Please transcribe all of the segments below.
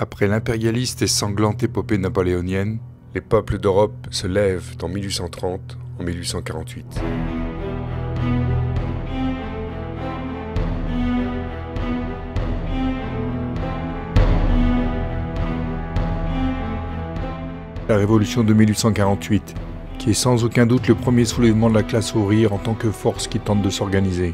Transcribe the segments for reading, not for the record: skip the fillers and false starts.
Après l'impérialiste et sanglante épopée napoléonienne, les peuples d'Europe se lèvent en 1830, en 1848. La révolution de 1848, qui est sans aucun doute le premier soulèvement de la classe ouvrière en tant que force qui tente de s'organiser.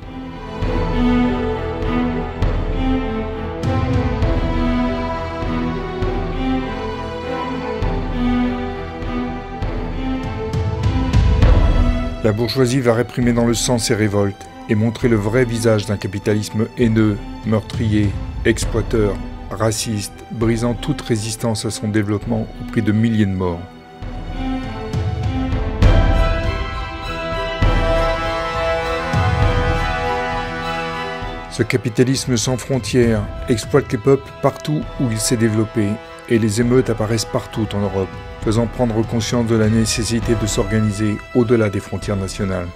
La bourgeoisie va réprimer dans le sang ces révoltes et montrer le vrai visage d'un capitalisme haineux, meurtrier, exploiteur, raciste, brisant toute résistance à son développement au prix de milliers de morts. Ce capitalisme sans frontières exploite les peuples partout où il s'est développé et les émeutes apparaissent partout en Europe, faisant prendre conscience de la nécessité de s'organiser au-delà des frontières nationales.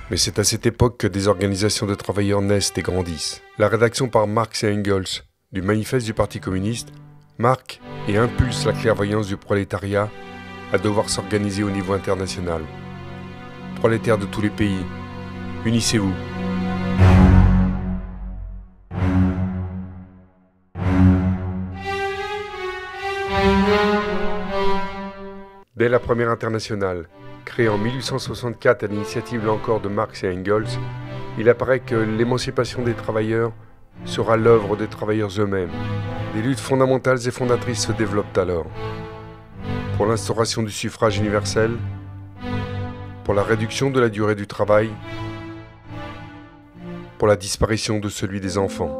Mais c'est à cette époque que des organisations de travailleurs naissent et grandissent. La rédaction par Marx et Engels du manifeste du Parti communiste marque et impulse la clairvoyance du prolétariat à devoir s'organiser au niveau international. Prolétaires de tous les pays, unissez-vous. Dès la première internationale, créée en 1864 à l'initiative là encore de Marx et Engels, il apparaît que l'émancipation des travailleurs sera l'œuvre des travailleurs eux-mêmes. Des luttes fondamentales et fondatrices se développent alors. Pour l'instauration du suffrage universel, pour la réduction de la durée du travail, pour la disparition de celui des enfants.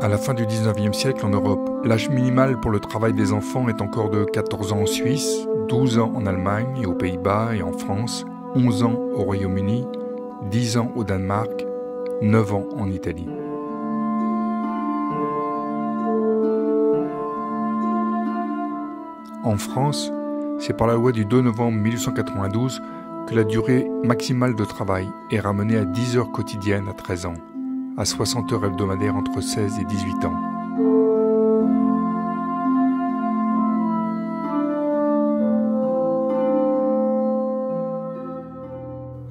À la fin du 19e siècle en Europe, l'âge minimal pour le travail des enfants est encore de 14 ans en Suisse, 12 ans en Allemagne et aux Pays-Bas et en France, 11 ans au Royaume-Uni, 10 ans au Danemark, 9 ans en Italie. En France, c'est par la loi du 2 novembre 1892 que la durée maximale de travail est ramenée à 10 heures quotidiennes à 13 ans, à 60 heures hebdomadaires entre 16 et 18 ans.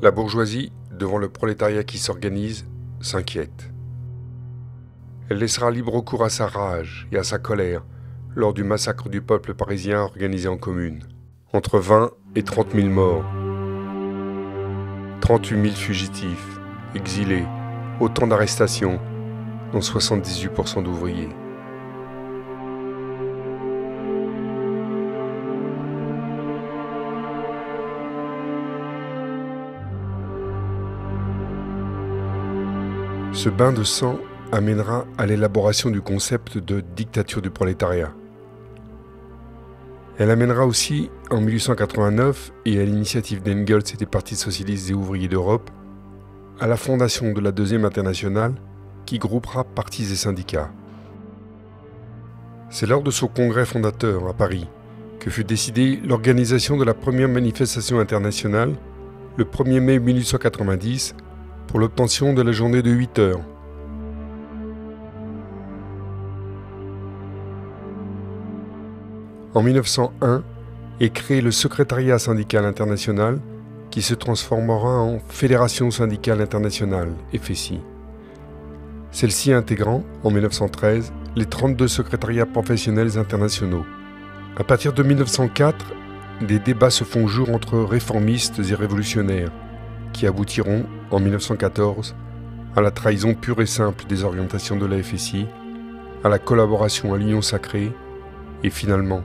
La bourgeoisie, devant le prolétariat qui s'organise, s'inquiète. Elle laissera libre cours à sa rage et à sa colère lors du massacre du peuple parisien organisé en communes. Entre 20 et 30 000 morts, 38 000 fugitifs, exilés, autant d'arrestations, dont 78% d'ouvriers. Ce bain de sang amènera à l'élaboration du concept de dictature du prolétariat. Elle amènera aussi, en 1889, et à l'initiative d'Engels et des partis socialistes et ouvriers d'Europe, à la fondation de la Deuxième Internationale, qui groupera partis et syndicats. C'est lors de son congrès fondateur à Paris que fut décidée l'organisation de la première manifestation internationale, le 1er mai 1890, pour l'obtention de la journée de 8 heures. En 1901 est créé le Secrétariat syndical international qui se transformera en Fédération syndicale internationale, FSI. Celle-ci intégrant, en 1913, les 32 secrétariats professionnels internationaux. À partir de 1904, des débats se font jour entre réformistes et révolutionnaires, qui aboutiront, en 1914, à la trahison pure et simple des orientations de la FSI, à la collaboration à l'Union sacrée, et finalement,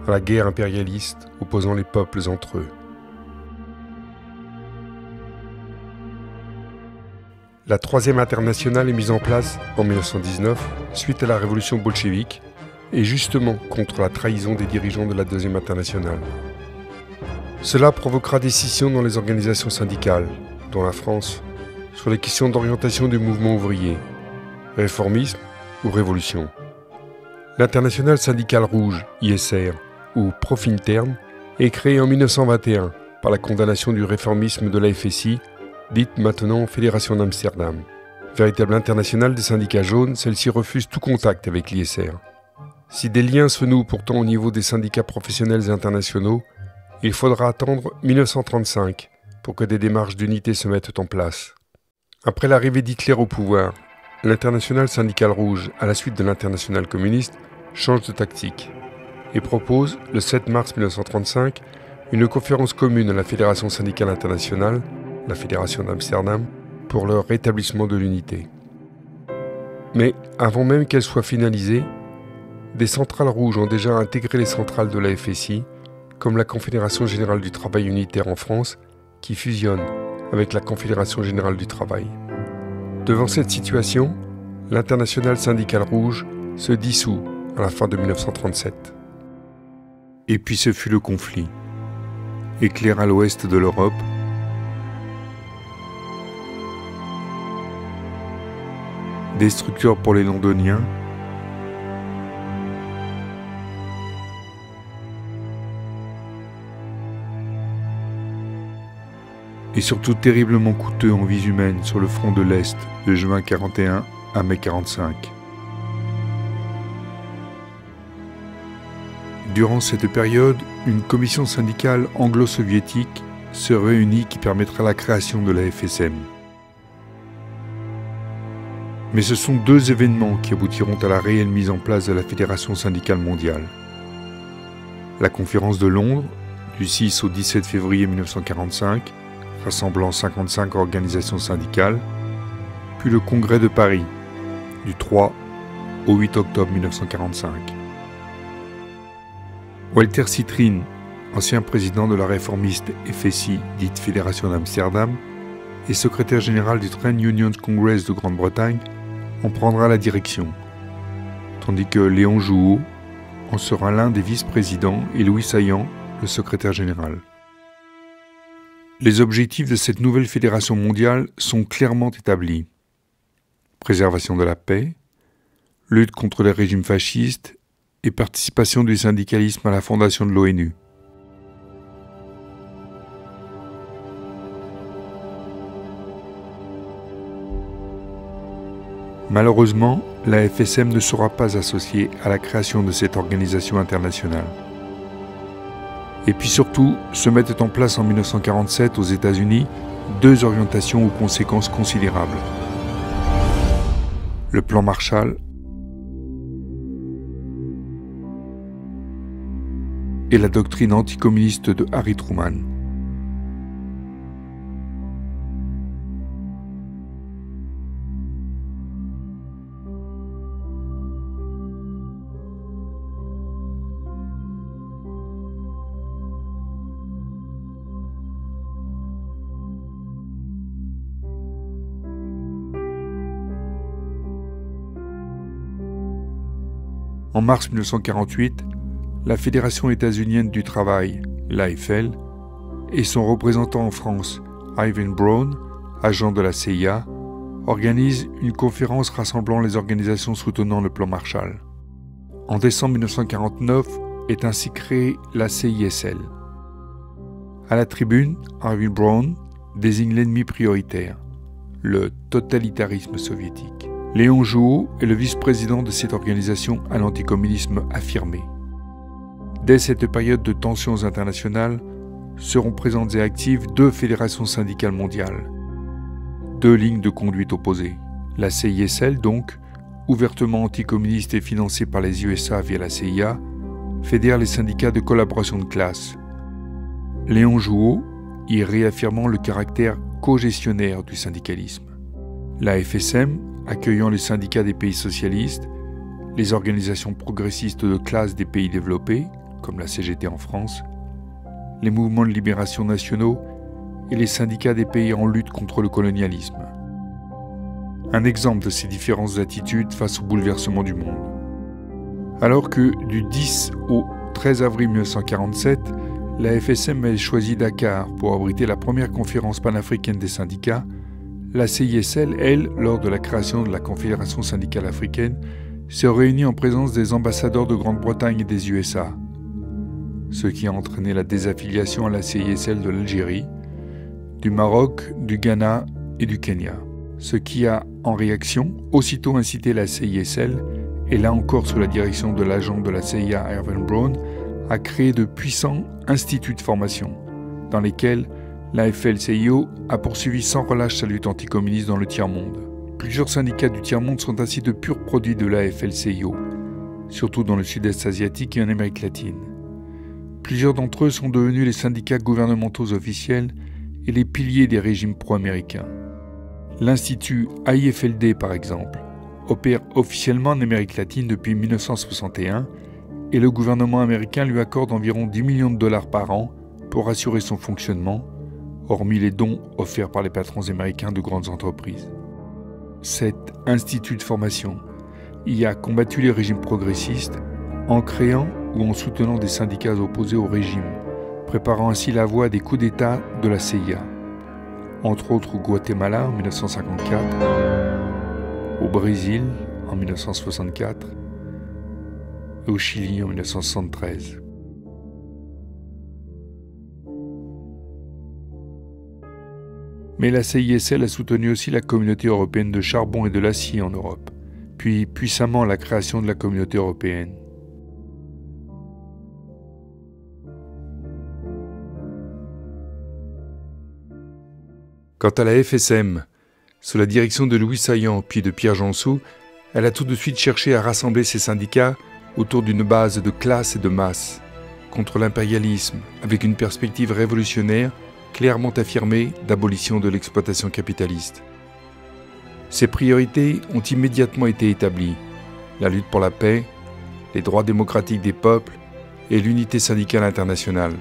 à la guerre impérialiste opposant les peuples entre eux. La Troisième Internationale est mise en place en 1919 suite à la révolution bolchevique et justement contre la trahison des dirigeants de la Deuxième Internationale. Cela provoquera des scissions dans les organisations syndicales, dont la France, sur les questions d'orientation du mouvement ouvrier, réformisme ou révolution. L'Internationale syndicale rouge, ISR, ou Profintern, est créée en 1921 par la condamnation du réformisme de la FSI, dite maintenant Fédération d'Amsterdam. Véritable internationale des syndicats jaunes, celle-ci refuse tout contact avec l'ISR. Si des liens se nouent pourtant au niveau des syndicats professionnels internationaux, il faudra attendre 1935 pour que des démarches d'unité se mettent en place. Après l'arrivée d'Hitler au pouvoir, l'Internationale syndicale rouge, à la suite de l'Internationale communiste, change de tactique et propose, le 7 mars 1935, une conférence commune à la Fédération syndicale internationale, la Fédération d'Amsterdam, pour le rétablissement de l'unité. Mais avant même qu'elle soit finalisée, des centrales rouges ont déjà intégré les centrales de la FSI, comme la Confédération générale du travail unitaire en France, qui fusionne avec la Confédération générale du travail. Devant cette situation, l'Internationale syndicale rouge se dissout à la fin de 1937. Et puis ce fut le conflit. Éclair à l'ouest de l'Europe, destructeur pour les Londoniens, et surtout terriblement coûteux en vies humaines sur le front de l'Est de juin 41 à mai 45. Durant cette période, une commission syndicale anglo-soviétique se réunit qui permettra la création de la FSM. Mais ce sont deux événements qui aboutiront à la réelle mise en place de la Fédération syndicale mondiale. La conférence de Londres, du 6 au 17 février 1945, rassemblant 55 organisations syndicales, puis le Congrès de Paris, du 3 au 8 octobre 1945. Walter Citrine, ancien président de la réformiste FSI, dite Fédération d'Amsterdam, et secrétaire général du Trade Unions Congress de Grande-Bretagne, en prendra la direction, tandis que Léon Jouot en sera l'un des vice-présidents et Louis Saillant, le secrétaire général. Les objectifs de cette nouvelle fédération mondiale sont clairement établis. Préservation de la paix, lutte contre les régimes fascistes et participation du syndicalisme à la fondation de l'ONU. Malheureusement, la FSM ne sera pas associée à la création de cette organisation internationale. Et puis surtout, se mettent en place en 1947 aux États-Unis deux orientations aux conséquences considérables. Le plan Marshall et la doctrine anticommuniste de Harry Truman. En mars 1948, la Fédération états-unienne du travail, l'AFL, et son représentant en France, Ivan Brown, agent de la CIA, organisent une conférence rassemblant les organisations soutenant le plan Marshall. En décembre 1949 est ainsi créée la CISL. À la tribune, Ivan Brown désigne l'ennemi prioritaire, le totalitarisme soviétique. Léon Jouot est le vice-président de cette organisation à l'anticommunisme affirmé. Dès cette période de tensions internationales, seront présentes et actives deux fédérations syndicales mondiales, deux lignes de conduite opposées. La CISL, donc, ouvertement anticommuniste et financée par les USA via la CIA, fédère les syndicats de collaboration de classe. Léon Jouot y réaffirmant le caractère cogestionnaire du syndicalisme. La FSM, accueillant les syndicats des pays socialistes, les organisations progressistes de classe des pays développés, comme la CGT en France, les mouvements de libération nationaux et les syndicats des pays en lutte contre le colonialisme. Un exemple de ces différentes attitudes face au bouleversement du monde. Alors que du 10 au 13 avril 1947, la FSM avait choisi Dakar pour abriter la première conférence panafricaine des syndicats, la CISL, elle, lors de la création de la Confédération syndicale africaine, s'est réunie en présence des ambassadeurs de Grande-Bretagne et des USA, ce qui a entraîné la désaffiliation à la CISL de l'Algérie, du Maroc, du Ghana et du Kenya, ce qui a, en réaction, aussitôt incité la CISL, et là encore sous la direction de l'agent de la CIA Irvin Brown, à créer de puissants instituts de formation, dans lesquels l'AFL-CIO a poursuivi sans relâche sa lutte anticommuniste dans le tiers-monde. Plusieurs syndicats du tiers-monde sont ainsi de purs produits de l'AFL-CIO, surtout dans le sud-est asiatique et en Amérique latine. Plusieurs d'entre eux sont devenus les syndicats gouvernementaux officiels et les piliers des régimes pro-américains. L'Institut AIFLD, par exemple, opère officiellement en Amérique latine depuis 1961 et le gouvernement américain lui accorde environ 10 millions de dollars par an pour assurer son fonctionnement, hormis les dons offerts par les patrons américains de grandes entreprises. Cet institut de formation y a combattu les régimes progressistes en créant ou en soutenant des syndicats opposés au régime, préparant ainsi la voie des coups d'État de la CIA, entre autres au Guatemala en 1954, au Brésil en 1964 et au Chili en 1973. Mais la CISL a soutenu aussi la communauté européenne de charbon et de l'acier en Europe, puis puissamment la création de la communauté européenne. Quant à la FSM, sous la direction de Louis Saillant puis de Pierre Jansou, elle a tout de suite cherché à rassembler ses syndicats autour d'une base de classe et de masse, contre l'impérialisme, avec une perspective révolutionnaire clairement affirmée d'abolition de l'exploitation capitaliste. Ces priorités ont immédiatement été établies: la lutte pour la paix, les droits démocratiques des peuples et l'unité syndicale internationale.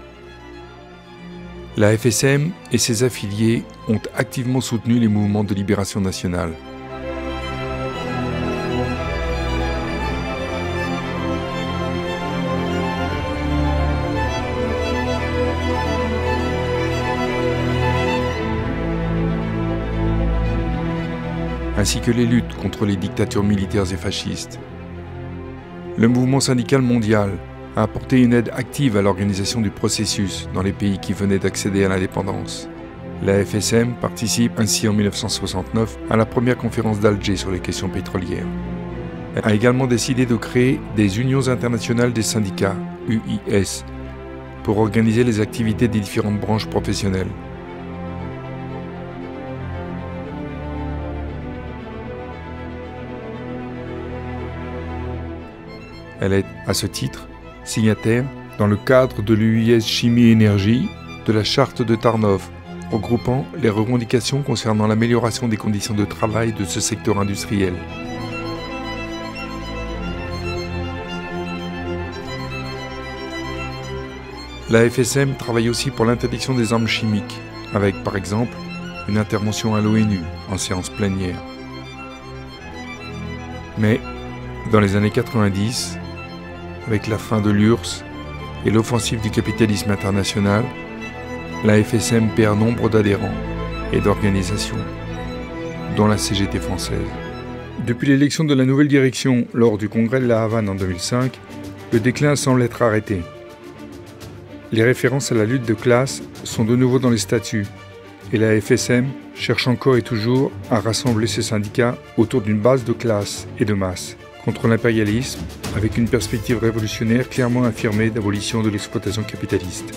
La FSM et ses affiliés ont activement soutenu les mouvements de libération nationale. Ainsi que les luttes contre les dictatures militaires et fascistes. Le mouvement syndical mondial a apporté une aide active à l'organisation du processus dans les pays qui venaient d'accéder à l'indépendance. La FSM participe ainsi en 1969 à la première conférence d'Alger sur les questions pétrolières. Elle a également décidé de créer des Unions internationales des syndicats, UIS, pour organiser les activités des différentes branches professionnelles. Elle est, à ce titre, signataire, dans le cadre de l'UIS Chimie-Énergie, de la Charte de Tarnów, regroupant les revendications concernant l'amélioration des conditions de travail de ce secteur industriel. La FSM travaille aussi pour l'interdiction des armes chimiques, avec, par exemple, une intervention à l'ONU en séance plénière. Mais, dans les années 90, avec la fin de l'URSS et l'offensive du capitalisme international, la FSM perd nombre d'adhérents et d'organisations, dont la CGT française. Depuis l'élection de la nouvelle direction lors du congrès de La Havane en 2005, le déclin semble être arrêté. Les références à la lutte de classe sont de nouveau dans les statuts, et la FSM cherche encore et toujours à rassembler ses syndicats autour d'une base de classe et de masse, contre l'impérialisme, avec une perspective révolutionnaire clairement affirmée d'abolition de l'exploitation capitaliste.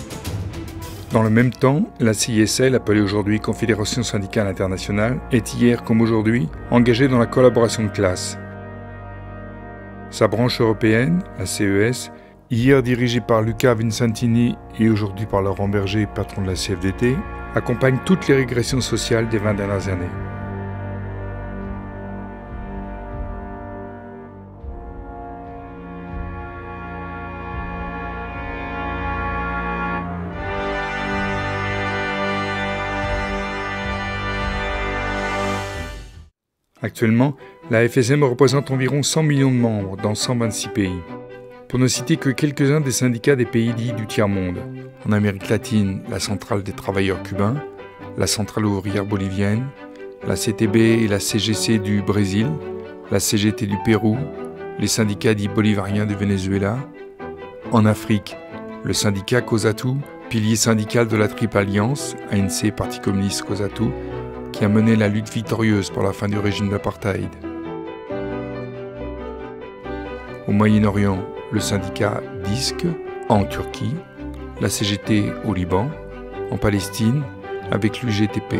Dans le même temps, la CISL, appelée aujourd'hui Confédération syndicale internationale, est hier comme aujourd'hui engagée dans la collaboration de classe. Sa branche européenne, la CES, hier dirigée par Luca Vincentini et aujourd'hui par Laurent Berger, patron de la CFDT, accompagne toutes les régressions sociales des 20 dernières années. Actuellement, la FSM représente environ 100 millions de membres dans 126 pays. Pour ne citer que quelques-uns des syndicats des pays dits du tiers-monde. En Amérique latine, la Centrale des travailleurs cubains, la Centrale ouvrière bolivienne, la CTB et la CGC du Brésil, la CGT du Pérou, les syndicats dits bolivariens du Venezuela. En Afrique, le syndicat COSATU, pilier syndical de la Triple Alliance, ANC, Parti communiste COSATU, qui a mené la lutte victorieuse pour la fin du régime d'apartheid. Au Moyen-Orient, le syndicat DISC, en Turquie, la CGT au Liban, en Palestine, avec l'UGTP.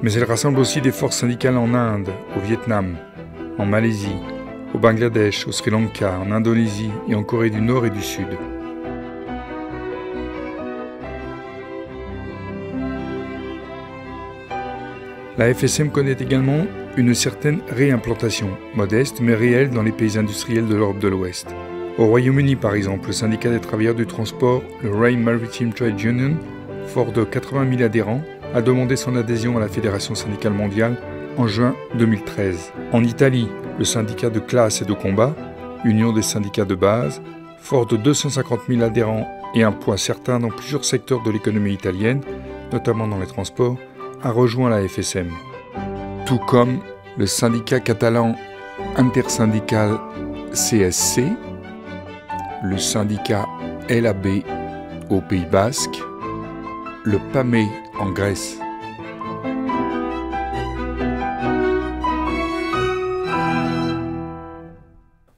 Mais elle rassemble aussi des forces syndicales en Inde, au Vietnam, en Malaisie, au Bangladesh, au Sri Lanka, en Indonésie et en Corée du Nord et du Sud. La FSM connaît également une certaine réimplantation, modeste mais réelle dans les pays industriels de l'Europe de l'Ouest. Au Royaume-Uni par exemple, le syndicat des travailleurs du transport, le Rail Maritime Trade Union, fort de 80 000 adhérents, a demandé son adhésion à la Fédération syndicale mondiale en juin 2013. En Italie, le syndicat de classe et de combat, Union des syndicats de base, fort de 250 000 adhérents et un poids certain dans plusieurs secteurs de l'économie italienne, notamment dans les transports, a rejoint la FSM. Tout comme le syndicat catalan intersyndical CSC, le syndicat LAB au Pays Basque, le PAME en Grèce.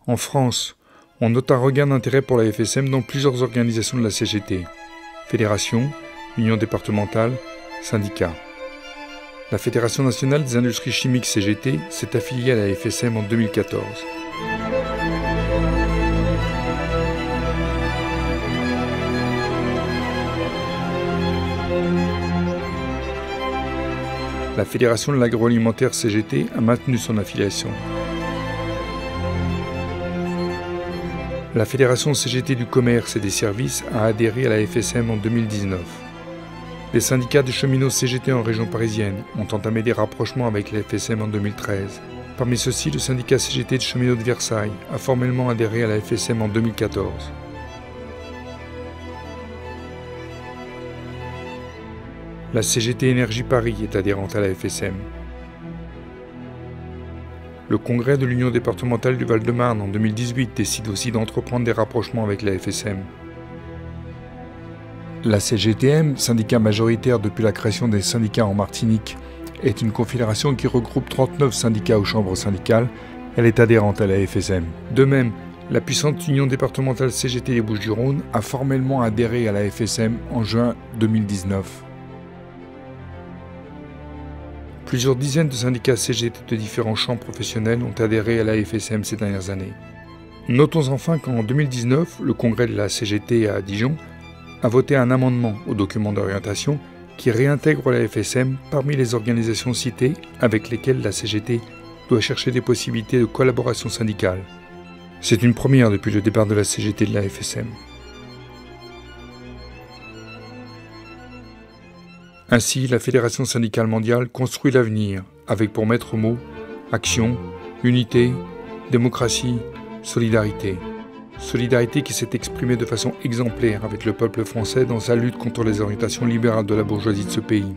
En France, on note un regain d'intérêt pour la FSM dans plusieurs organisations de la CGT, fédération, union départementale, syndicats. La Fédération nationale des industries chimiques CGT s'est affiliée à la FSM en 2014. La Fédération de l'agroalimentaire CGT a maintenu son affiliation. La Fédération CGT du commerce et des services a adhéré à la FSM en 2019. Les syndicats de cheminots CGT en région parisienne ont entamé des rapprochements avec la FSM en 2013. Parmi ceux-ci, le syndicat CGT de cheminots de Versailles a formellement adhéré à la FSM en 2014. La CGT Énergie Paris est adhérente à la FSM. Le congrès de l'Union départementale du Val-de-Marne en 2018 décide aussi d'entreprendre des rapprochements avec la FSM. La CGTM, syndicat majoritaire depuis la création des syndicats en Martinique, est une confédération qui regroupe 39 syndicats aux chambres syndicales. Elle est adhérente à la FSM. De même, la puissante Union départementale CGT des Bouches-du-Rhône a formellement adhéré à la FSM en juin 2019. Plusieurs dizaines de syndicats CGT de différents champs professionnels ont adhéré à la FSM ces dernières années. Notons enfin qu'en 2019, le congrès de la CGT à Dijon a voté un amendement au document d'orientation qui réintègre la FSM parmi les organisations citées avec lesquelles la CGT doit chercher des possibilités de collaboration syndicale. C'est une première depuis le départ de la CGT de la FSM. Ainsi, la Fédération syndicale mondiale construit l'avenir avec pour maître mot action, unité, démocratie, solidarité. Solidarité qui s'est exprimée de façon exemplaire avec le peuple français dans sa lutte contre les orientations libérales de la bourgeoisie de ce pays.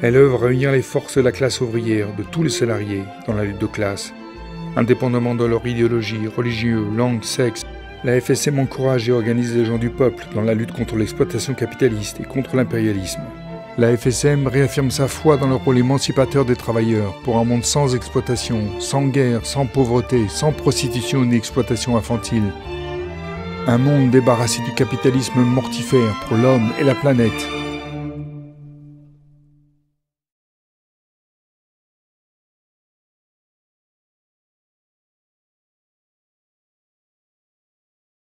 Elle œuvre à unir les forces de la classe ouvrière, de tous les salariés, dans la lutte de classe. Indépendamment de leur idéologie, religieux, langue, sexe, la FSM encourage et organise les gens du peuple dans la lutte contre l'exploitation capitaliste et contre l'impérialisme. La FSM réaffirme sa foi dans le rôle émancipateur des travailleurs pour un monde sans exploitation, sans guerre, sans pauvreté, sans prostitution ni exploitation infantile. Un monde débarrassé du capitalisme mortifère pour l'homme et la planète.